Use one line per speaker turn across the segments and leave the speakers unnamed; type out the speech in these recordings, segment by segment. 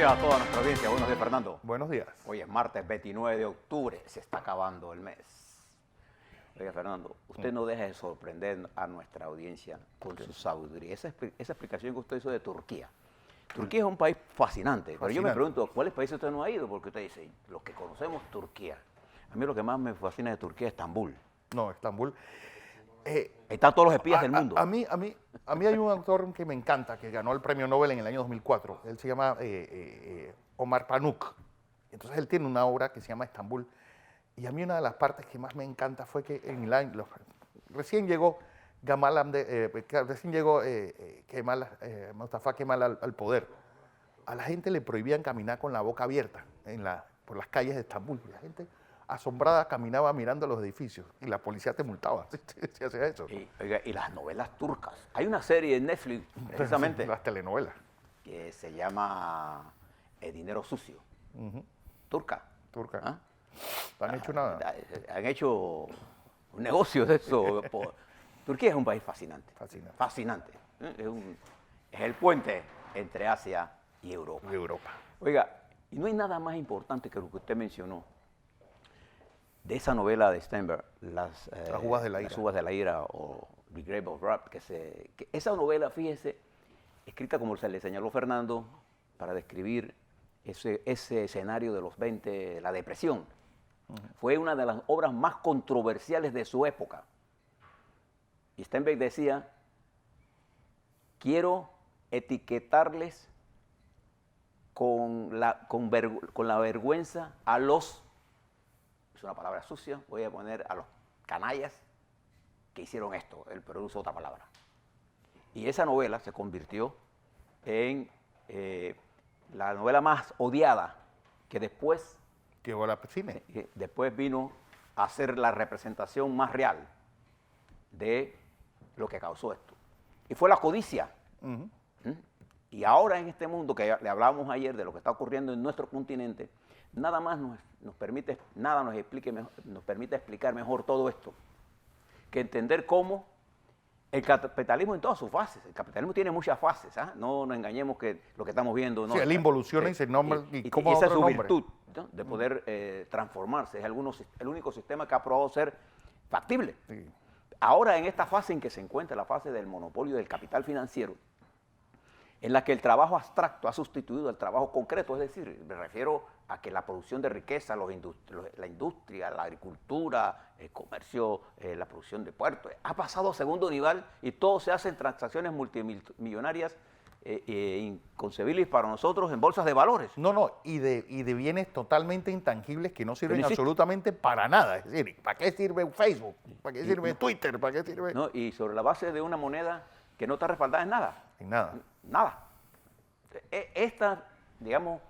días a toda nuestra audiencia. Buenos días, Fernando.
Buenos días.
Hoy es martes 29 de octubre, se está acabando el mes. Oiga, Fernando, usted no deja de sorprender a nuestra audiencia con su sabiduría. Esa explicación que usted hizo de Turquía. Turquía es un país fascinante, pero yo me pregunto, ¿cuáles países usted no ha ido? Porque usted dice, los que conocemos Turquía. A mí lo que más me fascina de Turquía es Estambul.
No, Estambul.
Ahí están todos los espías del mundo.
A mí hay un autor que me encanta, que ganó el premio Nobel en el año 2004. Él se llama Omar Pamuk. Entonces él tiene una obra que se llama Estambul. Y a mí una de las partes que más me encanta fue que en el año, recién llegó Mustafa Kemal al poder. A la gente le prohibían caminar con la boca abierta por las calles de Estambul. La gente asombrada caminaba mirando los edificios y la policía te multaba si hacía eso.
Y las novelas turcas. Hay una serie en Netflix, precisamente,
Las telenovelas.
que se llama El dinero sucio. Turca.
¿Ah?
Han hecho un negocio de eso. Turquía es un país fascinante. Fascinante. Es el puente entre Asia y Europa. Oiga, y no hay nada más importante que lo que usted mencionó de esa novela de Steinberg, Las uvas de la ira o The Grapes of Wrath, que esa novela, fíjese, escrita como se le señaló Fernando, para describir ese escenario de los 20, la depresión. Fue una de las obras más controversiales de su época. Y Steinbeck decía, quiero etiquetarles con la vergüenza a los, es una palabra sucia, voy a poner a los canallas que hicieron esto, pero uso otra palabra. Y esa novela se convirtió en la novela más odiada, que después
llegó al cine.
Después vino a ser la representación más real de lo que causó esto. Y fue la codicia. Y ahora en este mundo que le hablábamos ayer de lo que está ocurriendo en nuestro continente, nada más nos permite explicar mejor todo esto que entender cómo el capitalismo en todas sus fases. El capitalismo tiene muchas fases, ¿ah? No nos engañemos que lo que estamos viendo...
Sí, él involuciona y se nombra...
Y esa es su virtud, ¿no? De poder transformarse. Es el único sistema que ha probado ser factible. Sí. Ahora, en esta fase en que se encuentra, la fase del monopolio del capital financiero, en la que el trabajo abstracto ha sustituido al trabajo concreto, es decir, me refiero a que la producción de riqueza, la industria, la agricultura, el comercio, la producción de puertos, ha pasado a segundo nivel y todo se hace en transacciones multimillonarias inconcebibles para nosotros en bolsas de valores.
Y de bienes totalmente intangibles que no sirven absolutamente para nada. Es decir, ¿para qué sirve Facebook? ¿Para qué sirve Twitter? ¿Para qué sirve...?
Y sobre la base de una moneda que no está respaldada en nada.
En nada.
Nada. Esta, digamos,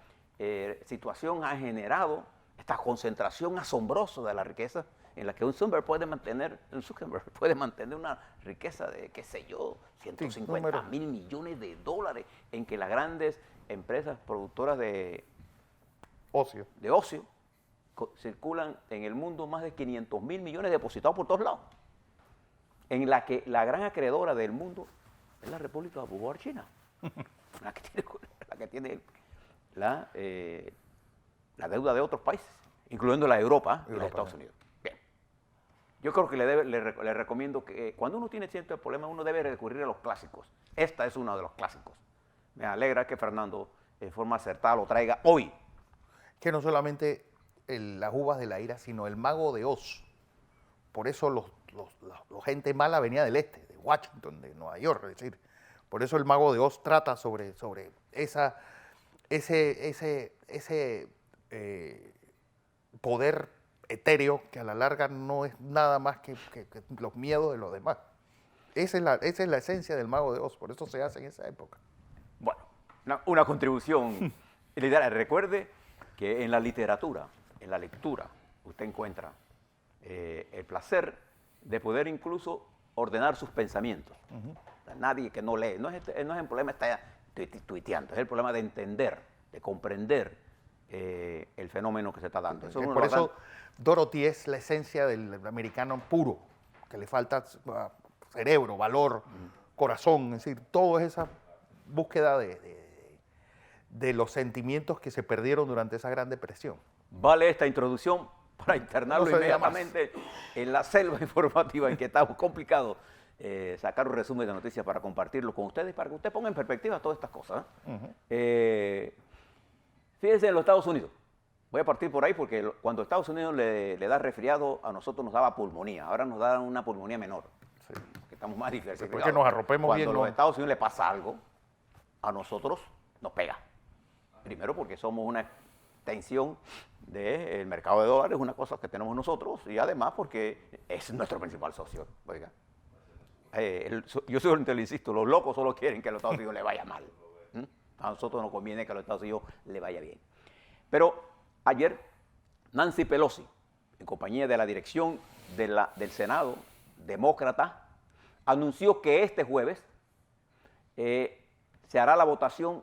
situación ha generado esta concentración asombrosa de la riqueza en la que un Zuckerberg puede mantener una riqueza de, qué sé yo, 150 mil millones de dólares, en que las grandes empresas productoras de ocio circulan en el mundo más de 500 mil millones depositados por todos lados, en la que la gran acreedora del mundo es la República Popular China, la que tiene la deuda de otros países, incluyendo la de Europa y los Estados Unidos. Bien. Yo creo que le recomiendo que cuando uno tiene ciertos problemas, uno debe recurrir a los clásicos. Esta es uno de los clásicos. Me alegra que Fernando, de forma acertada, lo traiga hoy.
Que no solamente las uvas de la ira, sino el Mago de Oz. Por eso la gente mala venía del este, de Washington, de Nueva York, es decir, por eso el Mago de Oz trata sobre ese poder etéreo que a la larga no es nada más que los miedos de los demás. Esa es la esencia del Mago de Oz, por eso se hace en esa época.
Bueno, una contribución literaria. Recuerde que en la literatura, en la lectura, usted encuentra el placer de poder incluso ordenar sus pensamientos. Nadie que no lee, no es el problema de estar tuiteando, es el problema de entender, de comprender el fenómeno que se está dando.
Por eso Dorothy es la esencia del americano puro, que le falta cerebro, valor, corazón, es decir, todo es esa búsqueda de los sentimientos que se perdieron durante esa Gran Depresión.
Vale esta introducción para internarlo inmediatamente en la selva informativa en que estamos complicados. Sacar un resumen de noticias para compartirlo con ustedes, para que usted ponga en perspectiva todas estas cosas. Fíjense en los Estados Unidos. Voy a partir por ahí porque cuando Estados Unidos le da resfriado, a nosotros nos daba pulmonía. Ahora nos da una pulmonía menor. Sí. Estamos más diversificados.
Porque nos arropemos bien.
Cuando a los Estados Unidos le pasa algo, a nosotros nos pega. Primero porque somos una extensión del mercado de dólares, una cosa que tenemos nosotros, y además porque es nuestro principal socio. Oiga. Yo siempre le insisto, los locos solo quieren que a los Estados Unidos le vaya mal. A nosotros nos conviene que a los Estados Unidos le vaya bien. Pero ayer Nancy Pelosi, en compañía de la dirección del Senado demócrata, anunció que este jueves se hará la votación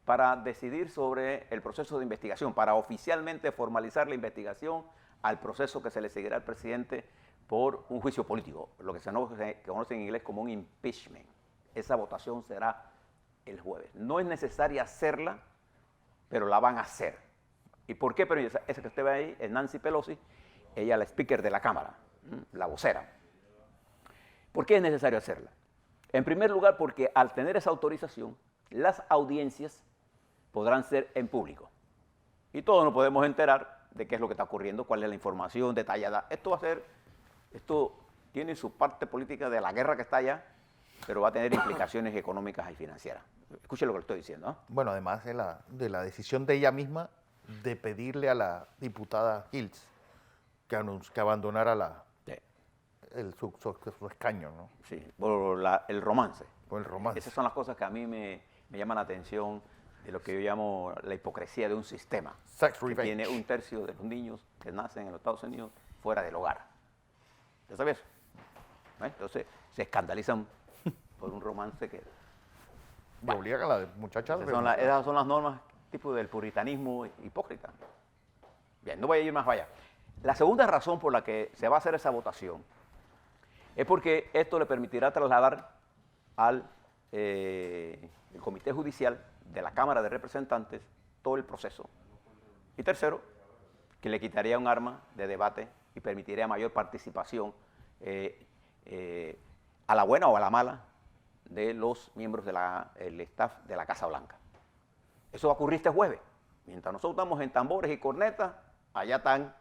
para decidir sobre el proceso de investigación, para oficialmente formalizar la investigación al proceso que se le seguirá al presidente por un juicio político, lo que se conoce en inglés como un impeachment. Esa votación será el jueves. No es necesaria hacerla, pero la van a hacer. ¿Y por qué? Pero esa que usted ve ahí es Nancy Pelosi, ella es la speaker de la Cámara, la vocera. ¿Por qué es necesario hacerla? En primer lugar, porque al tener esa autorización, las audiencias podrán ser en público. Y todos nos podemos enterar de qué es lo que está ocurriendo, cuál es la información detallada. Esto tiene su parte política de la guerra que está allá, pero va a tener implicaciones económicas y financieras. Escuche lo que le estoy diciendo.
Bueno, además de la decisión de ella misma de pedirle a la diputada Hills que abandonara su escaño, ¿no?
Sí, por el romance.
Por el romance.
Esas son las cosas que a mí me llaman la atención de lo que yo llamo la hipocresía de un sistema.
Sex
que tiene 1/3 de los niños que nacen en los Estados Unidos fuera del hogar. ¿Ya sabes eso? Entonces se escandalizan por un romance que...
Y obligan a la muchacha...
Esas son las normas tipo del puritanismo hipócrita. Bien, no voy a ir más allá. La segunda razón por la que se va a hacer esa votación es porque esto le permitirá trasladar al el Comité Judicial de la Cámara de Representantes todo el proceso. Y tercero, que le quitaría un arma de debate y permitiría mayor participación a la buena o a la mala de los miembros del staff de la Casa Blanca. Eso va a ocurrir este jueves. Mientras nosotros estamos en tambores y cornetas, allá están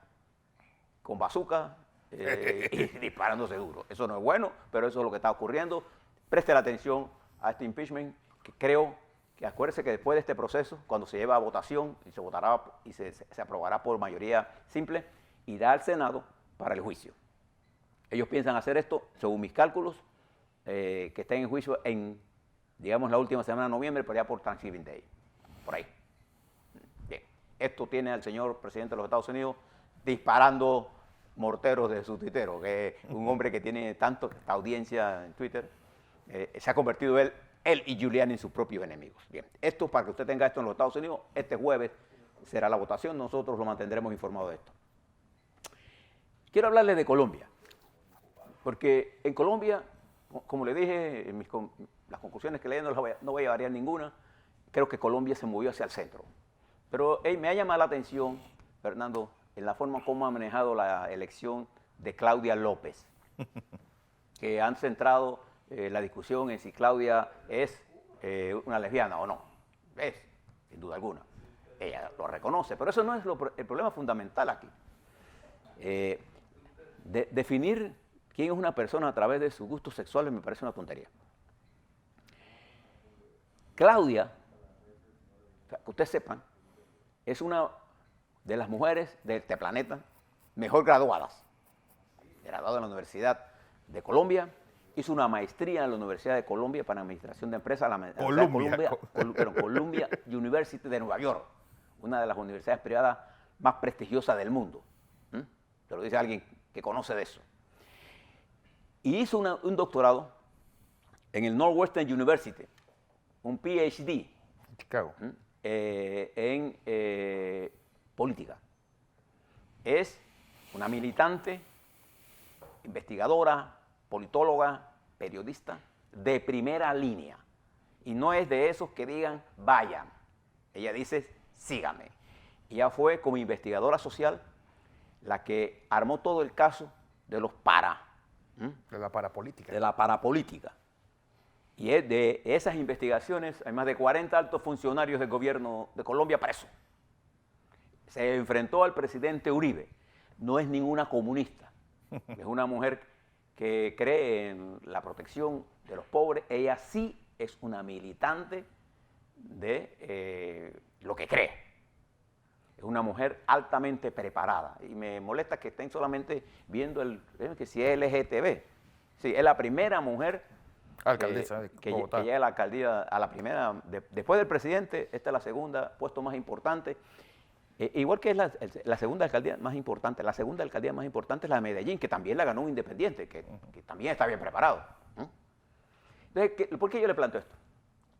con bazooka y disparándose duro. Eso no es bueno, pero eso es lo que está ocurriendo. Preste la atención a este impeachment, que creo que acuérdese que después de este proceso, cuando se lleva a votación y se votará y se aprobará por mayoría simple, irá al Senado para el juicio. Ellos piensan hacer esto, según mis cálculos, que estén en juicio en, digamos, la última semana de noviembre, pero ya por Thanksgiving Day, por ahí. Bien, esto tiene al señor presidente de los Estados Unidos disparando morteros de su tuitero, que es un hombre que tiene esta audiencia en Twitter, se ha convertido él y Giuliani en sus propios enemigos. Bien, esto para que usted tenga esto en los Estados Unidos, este jueves será la votación, nosotros lo mantendremos informado de esto. Quiero hablarle de Colombia, porque en Colombia, como le dije, en las conclusiones que leí no voy a variar ninguna, creo que Colombia se movió hacia el centro. Pero me ha llamado la atención, Fernando, en la forma como ha manejado la elección de Claudia López, que han centrado la discusión en si Claudia es una lesbiana o no. Es, sin duda alguna. Ella lo reconoce, pero eso no es el problema fundamental aquí. Definir quién es una persona a través de sus gustos sexuales me parece una tontería. Claudia, que ustedes sepan, es una de las mujeres de este planeta mejor graduadas. Graduada en la Universidad de Colombia, hizo una maestría en la Universidad de Colombia para Administración de Empresas, Columbia University de Nueva York, una de las universidades privadas más prestigiosas del mundo. Te lo dice alguien que conoce de eso. Y hizo un doctorado en el Northwestern University, un PhD
Chicago.
En política. Es una militante, investigadora, politóloga, periodista de primera línea. Y no es de esos que digan, vayan. Ella dice, sígame. Ella fue como investigadora social la que armó todo el caso de los
de la parapolítica.
De la parapolítica. Y de esas investigaciones hay más de 40 altos funcionarios del gobierno de Colombia presos. Se enfrentó al presidente Uribe. No es ninguna comunista. Es una mujer que cree en la protección de los pobres. Ella sí es una militante de lo que cree. Es una mujer altamente preparada. Y me molesta que estén solamente viendo que si es LGTB. Sí, es la primera mujer
alcaldesa de Bogotá.
Que llega a la alcaldía, a la primera, después del presidente, esta es la segunda puesto más importante. Igual que es la segunda alcaldía más importante. La segunda alcaldía más importante es la de Medellín, que también la ganó un independiente, que también está bien preparado. Entonces, ¿por qué yo le planteo esto?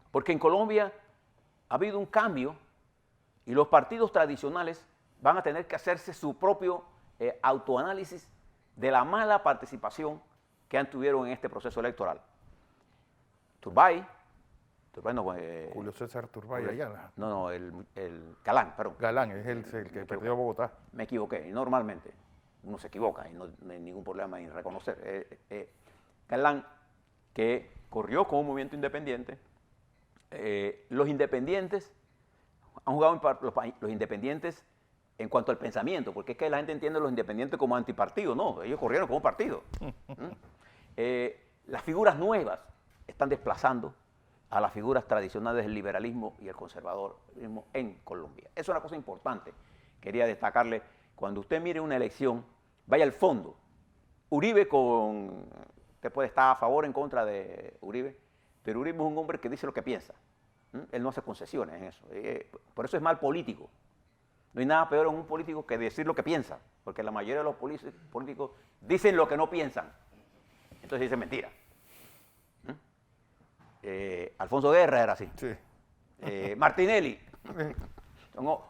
Porque en Colombia ha habido un cambio y los partidos tradicionales van a tener que hacerse su propio autoanálisis de la mala participación que tuvieron en este proceso electoral. Turbay no,
Julio César Turbay Ayala.
No, el Galán, perdón.
Galán es el que perdió Bogotá.
Me equivoqué, y normalmente uno se equivoca y no hay ningún problema en reconocer. Galán, que corrió con un movimiento independiente. Los independientes han jugado los independientes en cuanto al pensamiento, porque es que la gente entiende a los independientes como antipartido. No, ellos corrieron como un partido. Las figuras nuevas están desplazando a las figuras tradicionales del liberalismo y el conservadorismo en Colombia. Eso es una cosa importante. Quería destacarle, cuando usted mire una elección, vaya al fondo. Uribe usted puede estar a favor o en contra de Uribe, pero Uribe es un hombre que dice lo que piensa. Él no hace concesiones en eso. Por eso es mal político. No hay nada peor en un político que decir lo que piensa, porque la mayoría de los políticos dicen lo que no piensan. Entonces dicen mentira. Alfonso Guerra era así.
Sí.
Martinelli.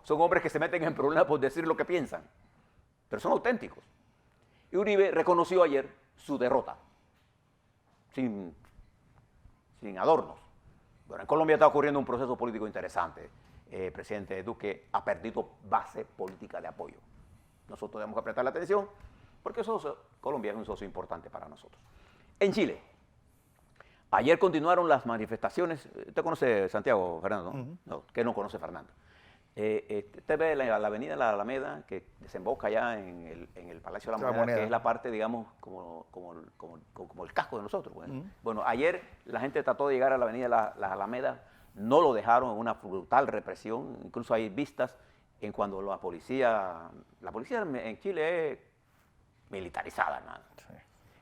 Son hombres que se meten en problemas por decir lo que piensan, pero son auténticos. Y Uribe reconoció ayer su derrota, sin adornos. Bueno, en Colombia está ocurriendo un proceso político interesante. El presidente Duque ha perdido base política de apoyo. Nosotros debemos prestar la atención porque Colombia es un socio importante para nosotros. En Chile, ayer continuaron las manifestaciones. ¿Usted conoce Santiago, Fernando? ¿No? No, que no conoce Fernando. Usted ve la avenida La Alameda, que desemboca ya en el Palacio de la Moneda, que es la parte, digamos, como el casco de nosotros. Bueno, ayer la gente trató de llegar a la avenida La Alameda, no lo dejaron, en una brutal represión. Incluso hay vistas en cuando la policía en Chile es militarizada, ¿no? Sí.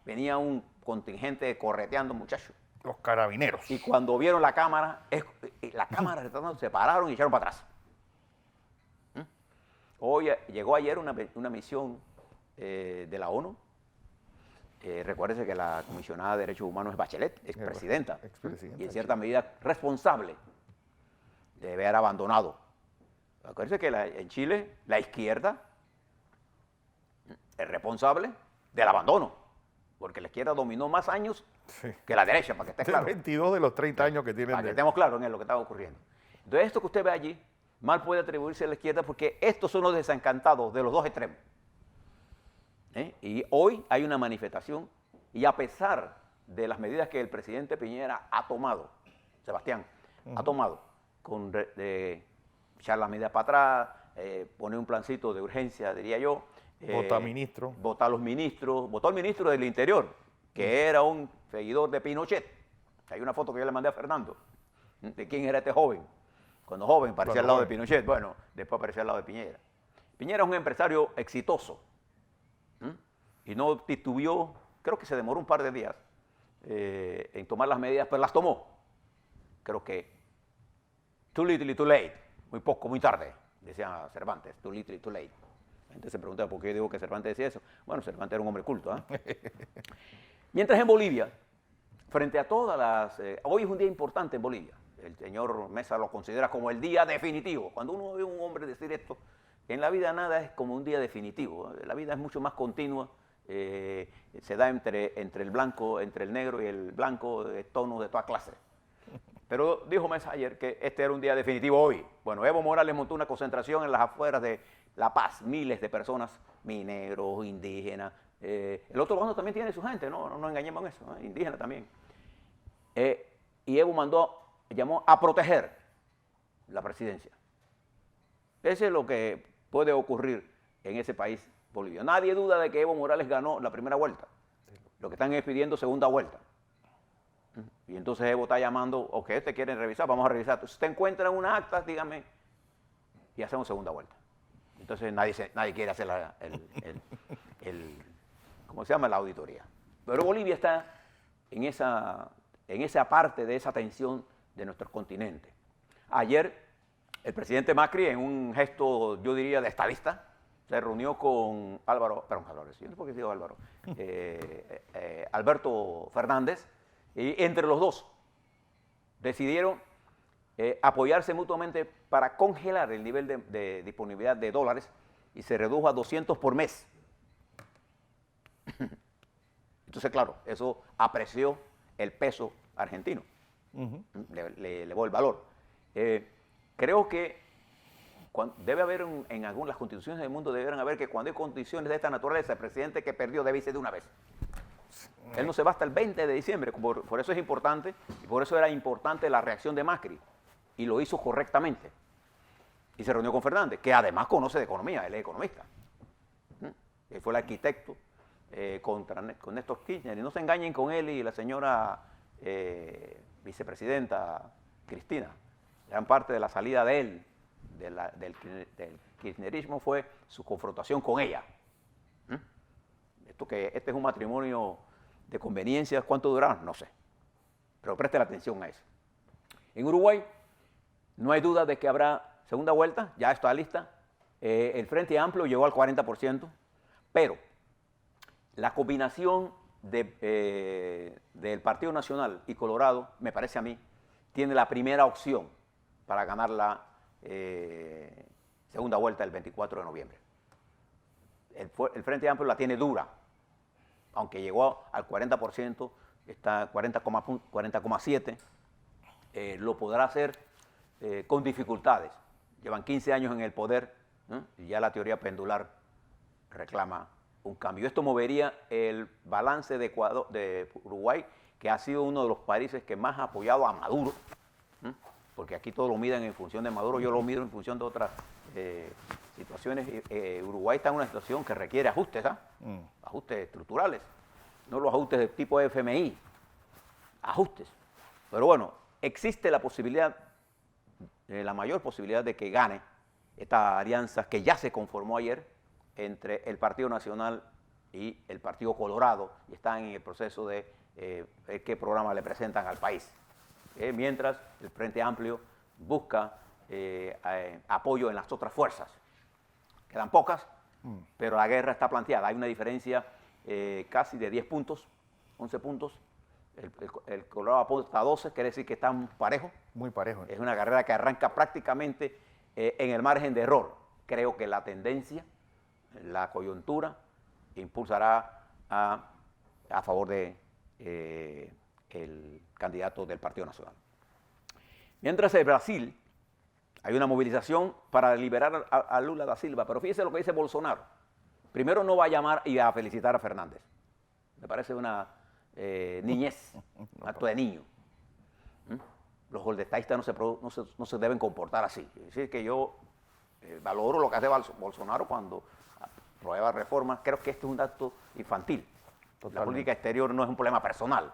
Venía un contingente correteando muchachos.
Los carabineros.
Y cuando vieron la cámara se pararon y echaron para atrás. Hoy llegó ayer una misión de la ONU. Recuérdese que la comisionada de Derechos Humanos es Bachelet, expresidenta. Y en cierta medida responsable de haber abandonado. Acuérdense que en Chile la izquierda es responsable del abandono, porque la izquierda dominó más años que la derecha, para que esté claro.
22 de los 30 años que tienen.
Para que estemos claros en lo que está ocurriendo. Entonces, esto que usted ve allí, mal puede atribuirse a la izquierda porque estos son los desencantados de los dos extremos. Y hoy hay una manifestación y a pesar de las medidas que el presidente Piñera ha tomado, Sebastián, ha tomado, de echar las medidas para atrás, poner un plancito de urgencia, diría yo.
Votar ministro.
Votar los ministros, votó al ministro del Interior, que era un seguidor de Pinochet. Hay una foto que yo le mandé a Fernando, de quién era este joven. Cuando joven parecía al lado de Pinochet, bueno, después aparecía al lado de Piñera. Piñera es un empresario exitoso y no titubeó, creo que se demoró un par de días en tomar las medidas, pero las tomó. Creo que too little, too late, muy poco, muy tarde, decía Cervantes, too little, too late. La gente se pregunta por qué digo que Cervantes decía eso. Bueno, Cervantes era un hombre culto. Mientras en Bolivia, frente a todas las... hoy es un día importante en Bolivia. El señor Mesa lo considera como el día definitivo. Cuando uno ve a un hombre decir esto, en la vida nada es como un día definitivo. La vida es mucho más continua. Se da entre el blanco, entre el negro y el blanco, de tonos de toda clase. Pero dijo Mesa ayer que este era un día definitivo hoy. Bueno, Evo Morales montó una concentración en las afueras de La Paz, miles de personas, mineros, indígenas. El otro bando también tiene su gente, no engañemos en eso, indígenas también. Y Evo llamó a proteger la presidencia. Eso es lo que puede ocurrir en ese país, Bolivia. Nadie duda de que Evo Morales ganó la primera vuelta. Lo que están es pidiendo segunda vuelta. Y entonces Evo está llamando, ok, te quieren revisar, vamos a revisar. Si usted encuentra unas actas, dígame, y hacemos segunda vuelta. Entonces nadie quiere hacer ¿cómo se llama? La auditoría. Pero Bolivia está en esa parte de esa tensión de nuestro continente. Ayer, el presidente Macri, en un gesto, yo diría, de estadista, se reunió con Alberto Fernández, y entre los dos decidieron apoyarse mutuamente para congelar el nivel de disponibilidad de dólares y se redujo a 200 por mes. Entonces, claro, eso apreció el peso argentino, le elevó el valor. Creo que debe haber en algunas constituciones del mundo, deberán haber que cuando hay condiciones de esta naturaleza, el presidente que perdió debe irse de una vez. Él no se va hasta el 20 de diciembre, por eso es importante, y por eso era importante la reacción de Macri, y lo hizo correctamente. Y se reunió con Fernández, que además conoce de economía, él es economista. Él fue el arquitecto con Néstor Kirchner, y no se engañen con él y la señora vicepresidenta Cristina. Gran parte de la salida de él, del kirchnerismo, fue su confrontación con ella. Este es un matrimonio de conveniencias, ¿cuánto durará? No sé, pero preste la atención a eso. En Uruguay no hay duda de que habrá segunda vuelta, ya está lista. El Frente Amplio llegó al 40%, pero la combinación del Partido Nacional y Colorado, me parece a mí, tiene la primera opción para ganar la segunda vuelta el 24 de noviembre. El Frente Amplio la tiene dura, aunque llegó al 40%, está 40,7%, lo podrá hacer con dificultades. Llevan 15 años en el poder, y ya la teoría pendular reclama un cambio. Esto movería el balance de Uruguay, que ha sido uno de los países que más ha apoyado a Maduro, porque aquí todo lo miden en función de Maduro, yo lo mido en función de otras situaciones. Uruguay está en una situación que requiere ajustes, ajustes estructurales, no los ajustes de tipo FMI, ajustes. Pero bueno, existe la posibilidad, la mayor posibilidad de que gane esta alianza que ya se conformó ayer entre el Partido Nacional y el Partido Colorado, y están en el proceso de ver qué programa le presentan al país. Mientras el Frente Amplio busca apoyo en las otras fuerzas. Quedan pocas, pero la guerra está planteada. Hay una diferencia casi de 10 puntos, 11 puntos. El Colorado apunta a 12, quiere decir que están parejos. Muy parejos. Es una carrera que arranca prácticamente en el margen de error. Creo que la tendencia, la coyuntura, impulsará a favor de el candidato del Partido Nacional. Mientras en Brasil hay una movilización para liberar a Lula da Silva, pero fíjese lo que dice Bolsonaro. Primero, no va a llamar y a felicitar a Fernández. Me parece una niñez, un acto de niño. Los golpetaístas no se deben comportar así. Es decir, que yo valoro lo que hace Bolsonaro cuando aprueba reformas. Creo que este es un acto infantil. Totalmente. La política exterior no es un problema personal.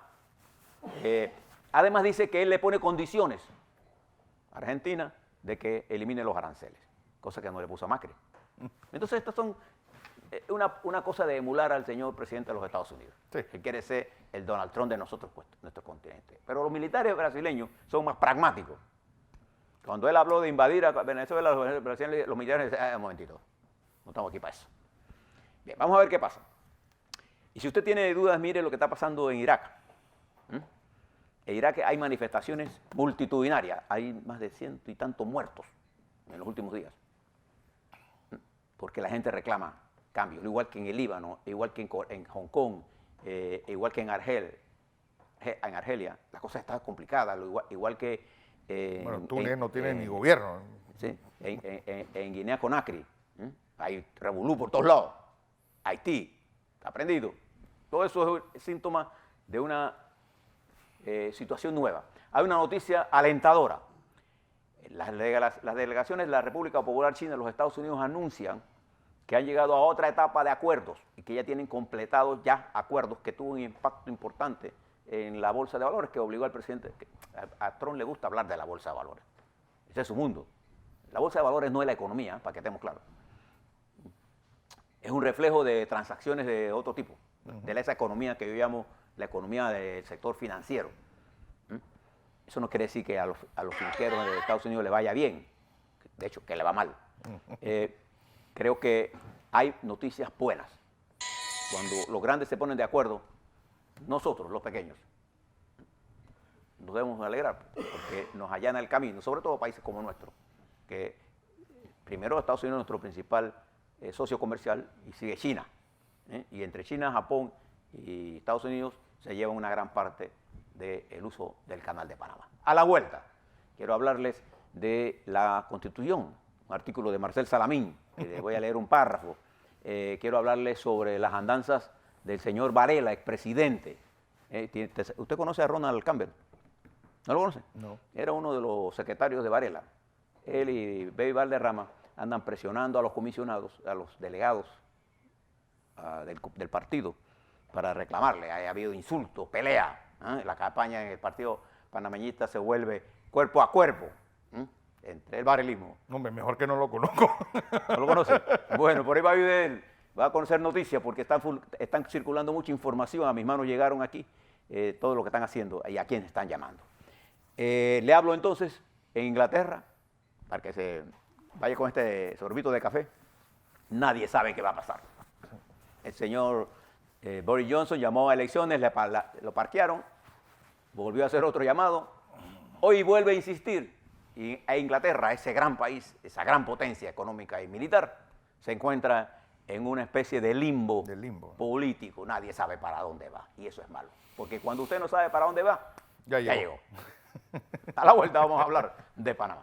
Además dice que él le pone condiciones a Argentina de que elimine los aranceles, cosa que no le puso a Macri. Entonces estas son una cosa de emular al señor presidente de los Estados Unidos. Sí. Que quiere ser el Donald Trump de nosotros, pues, nuestro continente. Pero los militares brasileños son más pragmáticos. Cuando él habló de invadir a Venezuela, los militares decían, un momentito, no estamos aquí para eso. Bien, vamos a ver qué pasa. Y si usted tiene dudas, mire lo que está pasando en Irak. En Irak hay manifestaciones multitudinarias, hay más de 100 y tantos muertos en los últimos días, porque la gente reclama cambios, igual que en el Líbano, igual que en Hong Kong, igual que en Argel. en Argelia, la cosa está complicada, igual que...
bueno, Túnez no tiene ni gobierno.
Sí, en Guinea-Conakry, hay revolú por todos lados. Haití, está prendido. Todo eso es síntoma de una situación nueva. Hay una noticia alentadora. Las delegaciones de la República Popular China de los Estados Unidos anuncian que han llegado a otra etapa de acuerdos y que ya tienen completados ya acuerdos que tuvo un impacto importante en la bolsa de valores que obligó al presidente. A Trump le gusta hablar de la bolsa de valores. Ese es su mundo. La bolsa de valores no es la economía, para que estemos claros. Es un reflejo de transacciones de otro tipo, de esa economía que yo llamo la economía del sector financiero. Eso no quiere decir que a los finqueros de Estados Unidos les vaya bien, de hecho, que le va mal. Creo que hay noticias buenas. Cuando los grandes se ponen de acuerdo, nosotros, los pequeños, nos debemos alegrar porque nos allana el camino, sobre todo países como nuestro, que primero Estados Unidos es nuestro principal socio comercial y sigue China. Y entre China, Japón y Estados Unidos se llevan una gran parte del uso del Canal de Panamá. A la vuelta, quiero hablarles de la Constitución, un artículo de Marcel Salamín, que les voy a leer un párrafo. Quiero hablarles sobre las andanzas del señor Varela, expresidente. ¿Usted conoce a Ronald Campbell? ¿No lo conoce?
No.
Era uno de los secretarios de Varela. Él y Baby Valderrama andan presionando a los comisionados, a los delegados del partido, para reclamarle. Ha habido insultos, pelea. La campaña en el partido panameñista se vuelve cuerpo a cuerpo entre el varelismo.
Hombre, mejor que no lo conozco.
¿No lo conoce? Bueno, por ahí va a vivir, va a conocer noticias porque están circulando mucha información. A mis manos llegaron aquí todo lo que están haciendo y a quién están llamando. Le hablo entonces en Inglaterra, para que se vaya con este sorbito de café. Nadie sabe qué va a pasar. El señor Boris Johnson llamó a elecciones, lo parquearon, volvió a hacer otro llamado. Hoy vuelve a insistir. Y Inglaterra, ese gran país, esa gran potencia económica y militar, se encuentra en una especie de limbo, político. Nadie sabe para dónde va. Y eso es malo. Porque cuando usted no sabe para dónde va, ya llegó. A la vuelta vamos a hablar de Panamá.